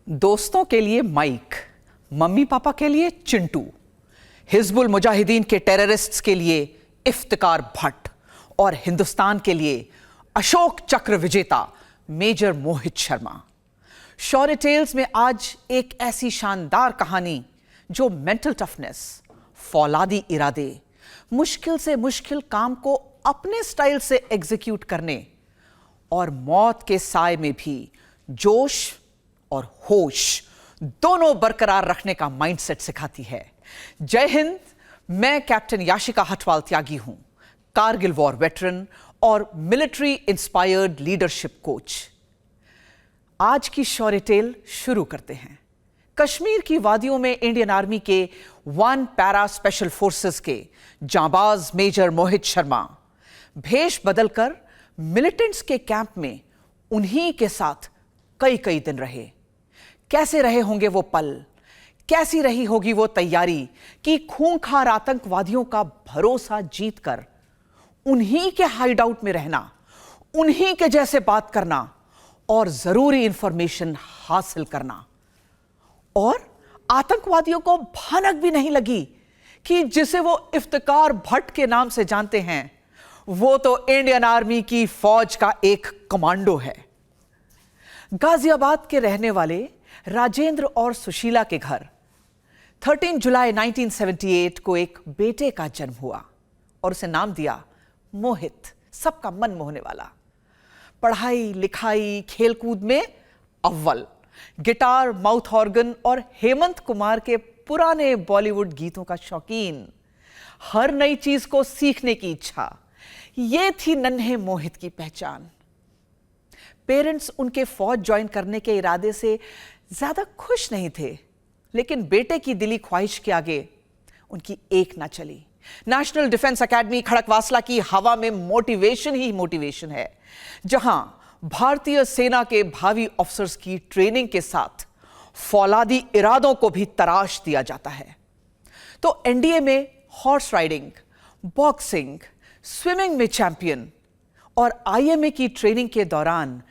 दोस्तों के लिए माइक, मम्मी पापा के लिए चिंटू, हिजबुल मुजाहिदीन के टेररिस्ट्स के लिए इफ्तिकार भट्ट और हिंदुस्तान के लिए अशोक चक्र विजेता मेजर मोहित शर्मा। शौर्य टेल्स में आज एक ऐसी शानदार कहानी जो मेंटल टफनेस, फौलादी इरादे, मुश्किल से मुश्किल काम को अपने स्टाइल से एग्जीक्यूट करने और मौत के साए में भी जोश और होश दोनों बरकरार रखने का माइंडसेट सिखाती है। जय हिंद। मैं कैप्टन याशिका हटवाल त्यागी हूं, कारगिल वॉर वेटरन और मिलिट्री इंस्पायर्ड लीडरशिप कोच। आज की शौर्य टेल शुरू करते हैं। कश्मीर की वादियों में इंडियन आर्मी के 1 पैरा स्पेशल फोर्सेस के जांबाज मेजर मोहित शर्मा भेष बदलकर मिलिटेंट्स के कैंप में उन्हीं के साथ कई दिन रहे। कैसे रहे होंगे वो पल, कैसी रही होगी वो तैयारी कि खूंखार आतंकवादियों का भरोसा जीतकर उन्हीं के हाइड आउट में रहना, उन्हीं के जैसे बात करना और जरूरी इंफॉर्मेशन हासिल करना। और आतंकवादियों को भनक भी नहीं लगी कि जिसे वो इफ्तिकार भट्ट के नाम से जानते हैं वो तो इंडियन आर्मी की फौज का एक कमांडो है। गाजियाबाद के रहने वाले राजेंद्र और सुशीला के घर 13 जुलाई 1978 को एक बेटे का जन्म हुआ और उसे नाम दिया मोहित, सबका मन मोहने वाला। पढ़ाई लिखाई खेलकूद में अव्वल, गिटार, माउथ ऑर्गन और हेमंत कुमार के पुराने बॉलीवुड गीतों का शौकीन, हर नई चीज को सीखने की इच्छा, यह थी नन्हे मोहित की पहचान। पेरेंट्स उनके फौज ज्वाइन करने के इरादे से ज्यादा खुश नहीं थे, लेकिन बेटे की दिली ख्वाहिश के आगे उनकी एक ना चली। नेशनल डिफेंस एकेडमी खड़कवासला की हवा में मोटिवेशन ही मोटिवेशन है, जहां भारतीय सेना के भावी ऑफिसर्स की ट्रेनिंग के साथ फौलादी इरादों को भी तराश दिया जाता है। तो एनडीए में हॉर्स राइडिंग, बॉक्सिंग, स्विमिंग में चैंपियन और आईएमए की ट्रेनिंग के दौरान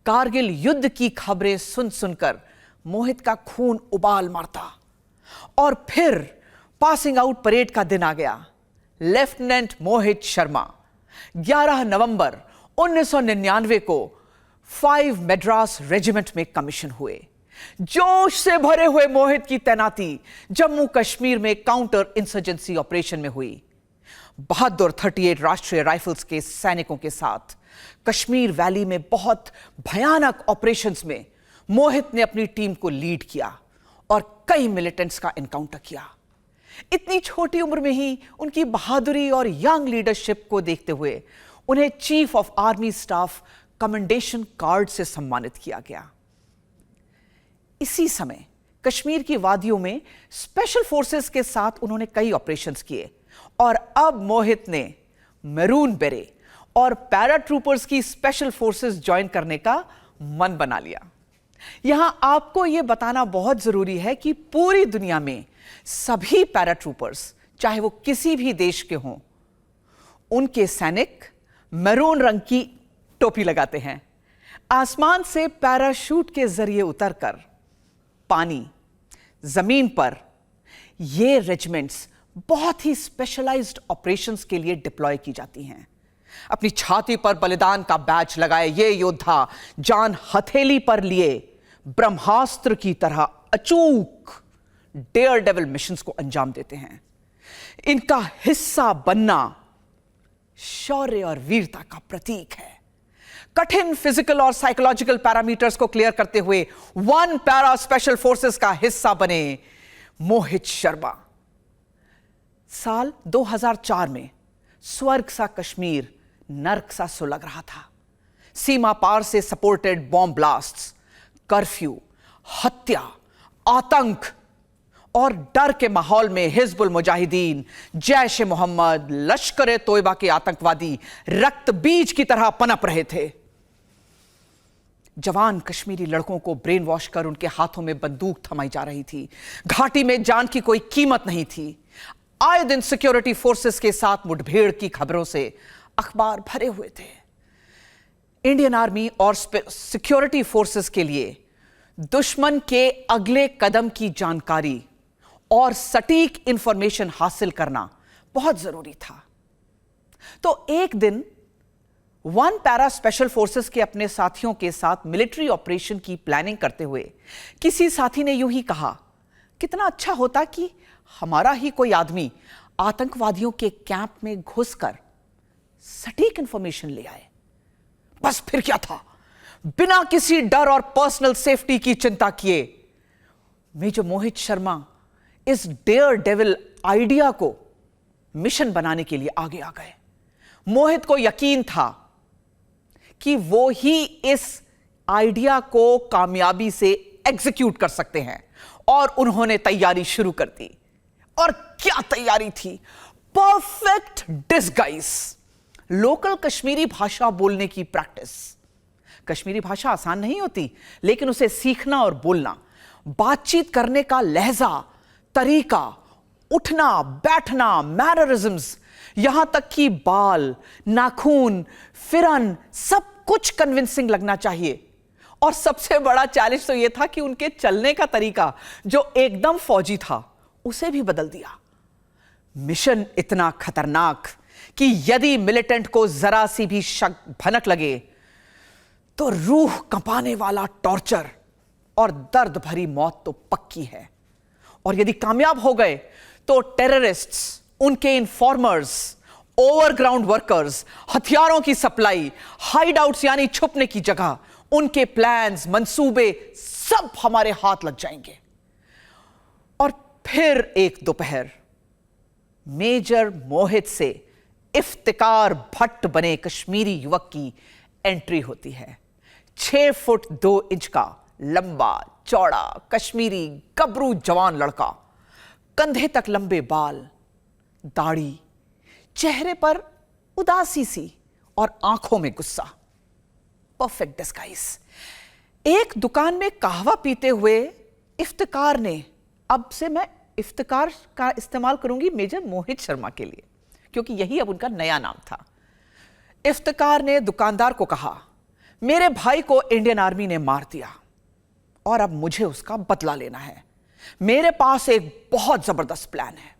कारगिल युद्ध की खबरें सुन सुनकर मोहित का खून उबाल मारता। और फिर पासिंग आउट परेड का दिन आ गया। लेफ्टिनेंट मोहित शर्मा 11 नवंबर 1999 को 5 मद्रास रेजिमेंट में कमीशन हुए। जोश से भरे हुए मोहित की तैनाती जम्मू कश्मीर में काउंटर इंसर्जेंसी ऑपरेशन में हुई। बहादुर 38 राष्ट्रीय राइफल्स के सैनिकों के साथ कश्मीर वैली में बहुत भयानक ऑपरेशंस में मोहित ने अपनी टीम को लीड किया और कई मिलिटेंट्स का एनकाउंटर किया। इतनी छोटी उम्र में ही उनकी बहादुरी और यंग लीडरशिप को देखते हुए उन्हें chief of army staff commendation card से सम्मानित किया गया। इसी समय कश्मीर की वादियों में स्पेशल फोर्सेस के साथ उन्होंने कई ऑपरेशंस किए और अब मोहित ने मैरून बेरे और पैराट्रूपर्स की स्पेशल फोर्सेस ज्वाइन करने का मन बना लिया। यहां आपको यह बताना बहुत जरूरी है कि पूरी दुनिया में सभी पैराट्रूपर्स, चाहे वो किसी भी देश के हों, उनके सैनिक मैरून रंग की टोपी लगाते हैं। आसमान से पैराशूट के जरिए उतरकर पानी, जमीन पर ये रेजिमेंट्स बहुत ही स्पेशलाइज्ड ऑपरेशंस के लिए डिप्लॉय की जाती हैं। अपनी छाती पर बलिदान का बैज लगाए ये योद्धा जान हथेली पर लिए ब्रह्मास्त्र की तरह अचूक डेयर डेविल मिशंस को अंजाम देते हैं। इनका हिस्सा बनना शौर्य और वीरता का प्रतीक है। कठिन फिजिकल और साइकोलॉजिकल पैरामीटर्स को क्लियर करते हुए 1 पैरा स्पेशल फोर्सेस का हिस्सा बने मोहित शर्मा। साल 2004 में स्वर्ग सा कश्मीर नर्क सा सुलग रहा था। सीमा पार से सपोर्टेड बॉम्ब ब्लास्ट्स, कर्फ्यू, हत्या, आतंक और डर के माहौल में हिजबुल मुजाहिदीन, जैश ए मोहम्मद, लश्कर ए तोयबा के आतंकवादी रक्त बीज की तरह पनप रहे थे। जवान कश्मीरी लड़कों को ब्रेन वॉश कर उनके हाथों में बंदूक थमाई जा रही थी। घाटी में जान की कोई कीमत नहीं थी। आए दिन सिक्योरिटी फोर्सेस के साथ मुठभेड़ की खबरों से अखबार भरे हुए थे। इंडियन आर्मी और सिक्योरिटी फोर्सेस के लिए दुश्मन के अगले कदम की जानकारी और सटीक इंफॉर्मेशन हासिल करना बहुत जरूरी था। तो एक दिन वन पैरा स्पेशल फोर्सेस के अपने साथियों के साथ मिलिट्री ऑपरेशन की प्लानिंग करते हुए किसी साथी ने यूं ही कहा, कितना अच्छा होता कि हमारा ही कोई आदमी आतंकवादियों के कैंप में घुसकर सटीक इंफॉर्मेशन ले आए। बस फिर क्या था, बिना किसी डर और पर्सनल सेफ्टी की चिंता किए मेजर मोहित शर्मा इस डेयर डेविल आइडिया को मिशन बनाने के लिए आगे आ गए। मोहित को यकीन था कि वो ही इस आइडिया को कामयाबी से एग्जीक्यूट कर सकते हैं और उन्होंने तैयारी शुरू कर दी। और क्या तैयारी थी, परफेक्ट डिस्गाइज, लोकल कश्मीरी भाषा बोलने की प्रैक्टिस। कश्मीरी भाषा आसान नहीं होती, लेकिन उसे सीखना और बोलना, बातचीत करने का लहजा, तरीका, उठना बैठना, मैनरिज्म्स, यहां तक कि बाल, नाखून, फिरन, सब कुछ कन्विंसिंग लगना चाहिए। और सबसे बड़ा चैलेंज तो यह था कि उनके चलने का तरीका, जो एकदम फौजी था, उसे भी बदल दिया। मिशन इतना खतरनाक कि यदि मिलिटेंट को जरा सी भी शक भनक लगे तो रूह कंपाने वाला टॉर्चर और दर्द भरी मौत तो पक्की है। और यदि कामयाब हो गए तो टेररिस्ट्स, उनके इन्फॉर्मर्स, ओवरग्राउंड वर्कर्स, हथियारों की सप्लाई, हाइड आउट्स यानी छुपने की जगह, उनके प्लान्स, मंसूबे सब हमारे हाथ लग जाएंगे। और फिर एक दोपहर मेजर मोहित से इफ्तिकार भट्ट बने कश्मीरी युवक की एंट्री होती है। 6 फुट 2 इंच का लंबा चौड़ा कश्मीरी गबरू जवान लड़का, कंधे तक लंबे बाल, दाढ़ी, चेहरे पर उदासी सी और आंखों में गुस्सा। Perfect disguise. एक दुकान में कहवा पीते हुए इफ्तिकार ने, अब से मैं इफ्तिकार का इस्तेमाल करूंगी मेजर मोहित शर्मा के लिए, क्योंकि यही अब उनका नया नाम था। इफ्तिकार ने दुकानदार को कहा, मेरे भाई को इंडियन आर्मी ने मार दिया और अब मुझे उसका बदला लेना है। मेरे पास एक बहुत जबरदस्त प्लान है।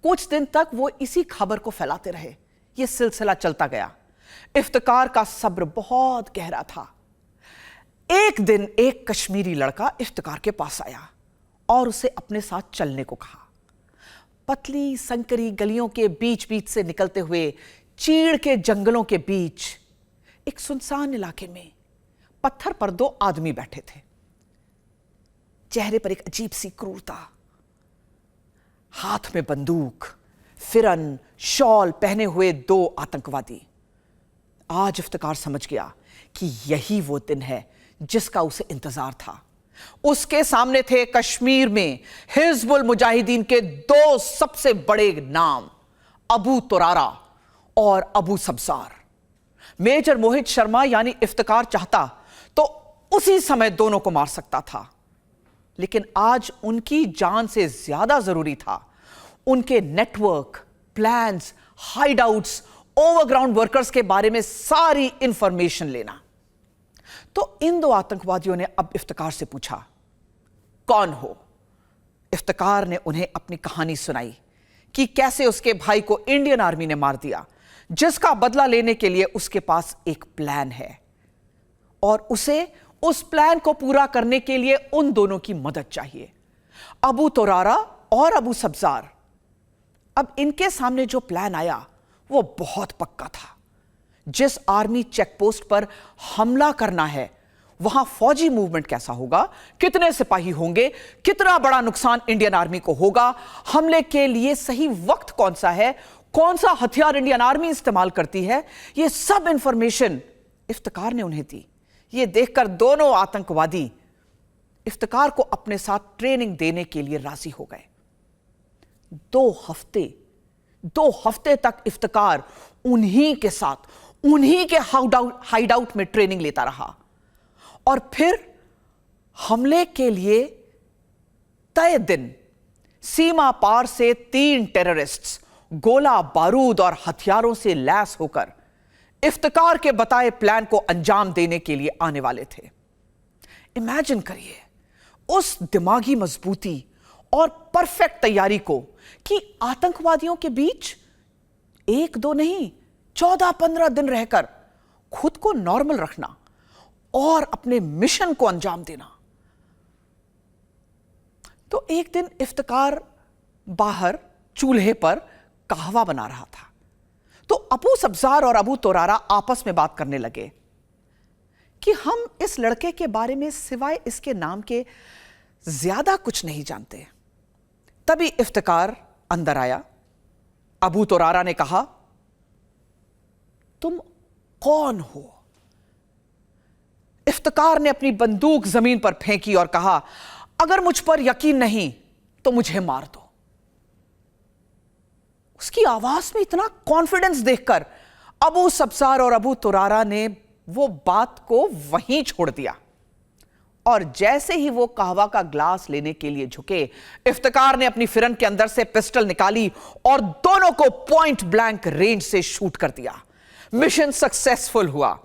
कुछ दिन तक वो इसी खबर को फैलाते रहे। यह सिलसिला चलता गया। इफ्तिकार का सब्र बहुत गहरा था। एक दिन एक कश्मीरी लड़का इफ्तिकार के पास आया और उसे अपने साथ चलने को कहा। पतली संकरी गलियों के बीच बीच से निकलते हुए चीड़ के जंगलों के बीच एक सुनसान इलाके में पत्थर पर 2 आदमी बैठे थे। चेहरे पर एक अजीब सी क्रूरता, हाथ में बंदूक, फिरन, शॉल पहने हुए 2 आतंकवादी। आज इफ्तिकार समझ गया कि यही वो दिन है जिसका उसे इंतजार था। उसके सामने थे कश्मीर में हिजबुल मुजाहिदीन के 2 सबसे बड़े नाम, अबू तुरारा और अबू सब्जार। मेजर मोहित शर्मा यानी इफ्तिकार चाहता तो उसी समय दोनों को मार सकता था, लेकिन आज उनकी जान से ज्यादा जरूरी था उनके नेटवर्क, प्लान्स, हाइडआउट्स, ओवरग्राउंड वर्कर्स के बारे में सारी इंफॉर्मेशन लेना। तो इन 2 आतंकवादियों ने अब इफ्तिकार से पूछा, कौन हो? इफ्तिकार ने उन्हें अपनी कहानी सुनाई कि कैसे उसके भाई को इंडियन आर्मी ने मार दिया, जिसका बदला लेने के लिए उसके पास एक प्लान है और उसे उस प्लान को पूरा करने के लिए उन दोनों की मदद चाहिए, अबू तुरारा और अबू सब्जार। अब इनके सामने जो प्लान आया वो बहुत पक्का था। जिस आर्मी चेकपोस्ट पर हमला करना है वहां फौजी मूवमेंट कैसा होगा, कितने सिपाही होंगे, कितना बड़ा नुकसान इंडियन आर्मी को होगा, हमले के लिए सही वक्त कौन सा है, कौन सा हथियार इंडियन आर्मी इस्तेमाल करती है, यह सब इंफॉर्मेशन इफ्तिकार ने उन्हें दी। यह देखकर दोनों आतंकवादी इफ्तिकार को अपने साथ ट्रेनिंग देने के लिए राजी हो गए। 2 हफ्ते तक इफ्तिकार उन्हीं के साथ, उन्हीं के हाइडआउट में ट्रेनिंग लेता रहा और फिर हमले के लिए तय दिन सीमा पार से 3 टेररिस्ट्स गोला बारूद और हथियारों से लैस होकर इफ्तिकार के बताए प्लान को अंजाम देने के लिए आने वाले थे। इमेजिन करिए उस दिमागी मजबूती और परफेक्ट तैयारी को कि आतंकवादियों के बीच 1-2 नहीं 14-15 दिन रहकर खुद को नॉर्मल रखना और अपने मिशन को अंजाम देना। तो एक दिन इफ्तिकार बाहर चूल्हे पर कहवा बना रहा था, तो अबू सब्जार और अबू तुरारा आपस में बात करने लगे कि हम इस लड़के के बारे में सिवाय इसके नाम के ज्यादा कुछ नहीं जानते। तभी इफ्तिकार अंदर आया। अबू तुरारा ने कहा, तुम कौन हो? इफ्तिकार ने अपनी बंदूक जमीन पर फेंकी और कहा, अगर मुझ पर यकीन नहीं तो मुझे मार दो। उसकी आवाज में इतना कॉन्फिडेंस देखकर अबू सब्जार और अबू तुरारा ने वो बात को वहीं छोड़ दिया और जैसे ही वो कहवा का ग्लास लेने के लिए झुके, इफ्तिकार ने अपनी फिरन के अंदर से पिस्टल निकाली और दोनों को पॉइंट ब्लैंक रेंज से शूट कर दिया। मिशन सक्सेसफुल हुआ।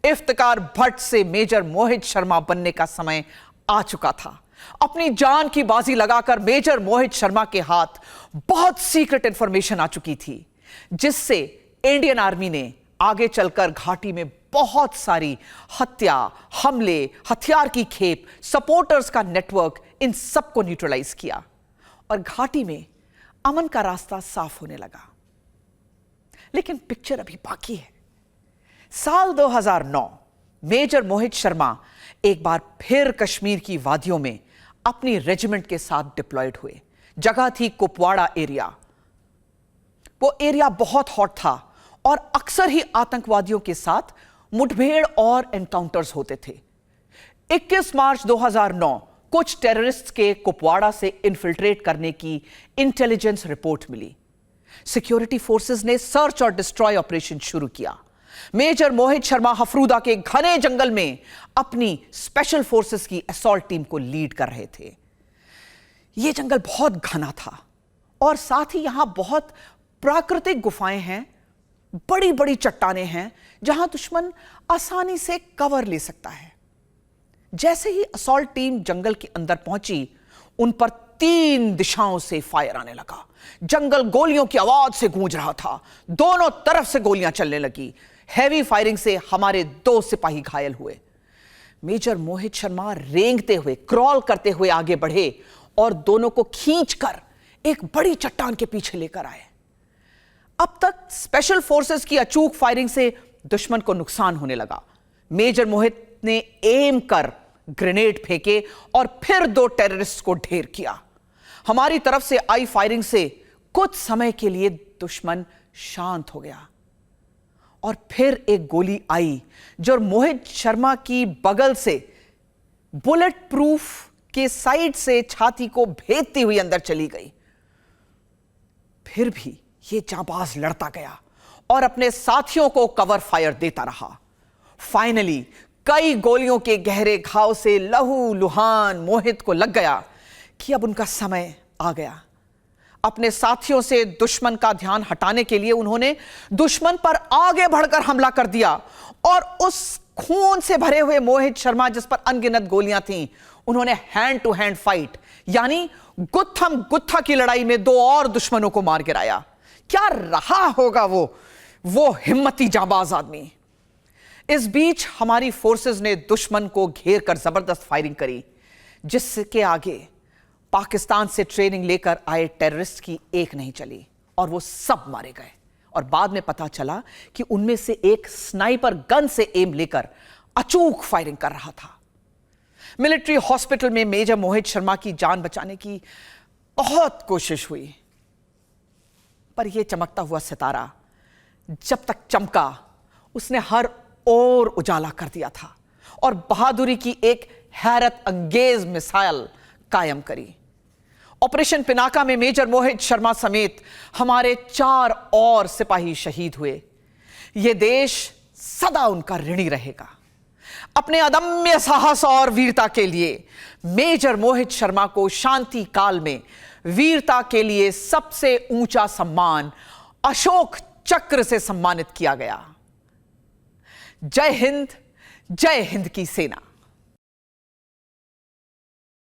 इफ्तिकार भट्ट से मेजर मोहित शर्मा बनने का समय आ चुका था। अपनी जान की बाजी लगाकर मेजर मोहित शर्मा के हाथ बहुत सीक्रेट इंफॉर्मेशन आ चुकी थी, जिससे इंडियन आर्मी ने आगे चलकर घाटी में बहुत सारी हत्या, हमले, हथियार की खेप, सपोर्टर्स का नेटवर्क, इन सबको न्यूट्रलाइज किया और घाटी में अमन का रास्ता साफ होने लगा। लेकिन पिक्चर अभी बाकी है। साल 2009 मेजर मोहित शर्मा एक बार फिर कश्मीर की वादियों में अपनी रेजिमेंट के साथ डिप्लॉयड हुए। जगह थी कुपवाड़ा एरिया। वो एरिया बहुत हॉट था और अक्सर ही आतंकवादियों के साथ मुठभेड़ और एनकाउंटर्स होते थे। 21 मार्च 2009 कुछ टेररिस्ट के कुपवाड़ा से इन्फिल्ट्रेट करने की इंटेलिजेंस रिपोर्ट मिली। सिक्योरिटी फोर्सेस ने सर्च और डिस्ट्रॉय ऑपरेशन शुरू किया। मेजर मोहित शर्मा हफरूदा के घने जंगल में अपनी स्पेशल फोर्सेस की असॉल्ट टीम को लीड कर रहे थे। यह जंगल बहुत घना था और साथ ही यहां बहुत प्राकृतिक गुफाएं हैं, बड़ी बड़ी चट्टानें हैं जहां दुश्मन आसानी से कवर ले सकता है। जैसे ही असॉल्ट टीम जंगल के अंदर पहुंची, उन पर 3 दिशाओं से फायर आने लगा। जंगल गोलियों की आवाज से गूंज रहा था। दोनों तरफ से गोलियां चलने लगी। हैवी फायरिंग से हमारे 2 सिपाही घायल हुए। मेजर मोहित शर्मा रेंगते हुए, क्रॉल करते हुए आगे बढ़े और दोनों को खींचकर एक बड़ी चट्टान के पीछे लेकर आए। अब तक स्पेशल फोर्सेस की अचूक फायरिंग से दुश्मन को नुकसान होने लगा। मेजर मोहित ने एम कर ग्रेनेड फेंके और फिर 2 टेररिस्ट को ढेर किया। हमारी तरफ से आई फायरिंग से कुछ समय के लिए दुश्मन शांत हो गया और फिर एक गोली आई जो मोहित शर्मा की बगल से बुलेट प्रूफ के साइड से छाती को भेदती हुई अंदर चली गई। फिर भी यह जांबाज लड़ता गया और अपने साथियों को कवर फायर देता रहा। फाइनली कई गोलियों के गहरे घाव से लहू लुहान मोहित को लग गया कि अब उनका समय आ गया। अपने साथियों से दुश्मन का ध्यान हटाने के लिए उन्होंने दुश्मन पर आगे बढ़कर हमला कर दिया और उस खून से भरे हुए मोहित शर्मा, जिस पर अनगिनत गोलियां थीं, उन्होंने हैंड टू हैंड फाइट यानी गुत्थम गुत्था की लड़ाई में 2 और दुश्मनों को मार गिराया। क्या रहा होगा वो हिम्मती जांबाज आदमी। इस बीच हमारी फोर्सेस ने दुश्मन को घेर कर जबरदस्त फायरिंग करी, जिसके आगे पाकिस्तान से ट्रेनिंग लेकर आए टेररिस्ट की एक नहीं चली और वो सब मारे गए। और बाद में पता चला कि उनमें से एक स्नाइपर गन से एम लेकर अचूक फायरिंग कर रहा था। मिलिट्री हॉस्पिटल में मेजर मोहित शर्मा की जान बचाने की बहुत कोशिश हुई, पर यह चमकता हुआ सितारा जब तक चमका, उसने हर ओर उजाला कर दिया था और बहादुरी की एक हैरत अंगेज मिसाल कायम करी। ऑपरेशन पिनाका में मेजर मोहित शर्मा समेत हमारे 4 और सिपाही शहीद हुए। यह देश सदा उनका ऋणी रहेगा। अपने अदम्य साहस और वीरता के लिए मेजर मोहित शर्मा को शांति काल में वीरता के लिए सबसे ऊंचा सम्मान अशोक चक्र से सम्मानित किया गया। जय हिंद की सेना।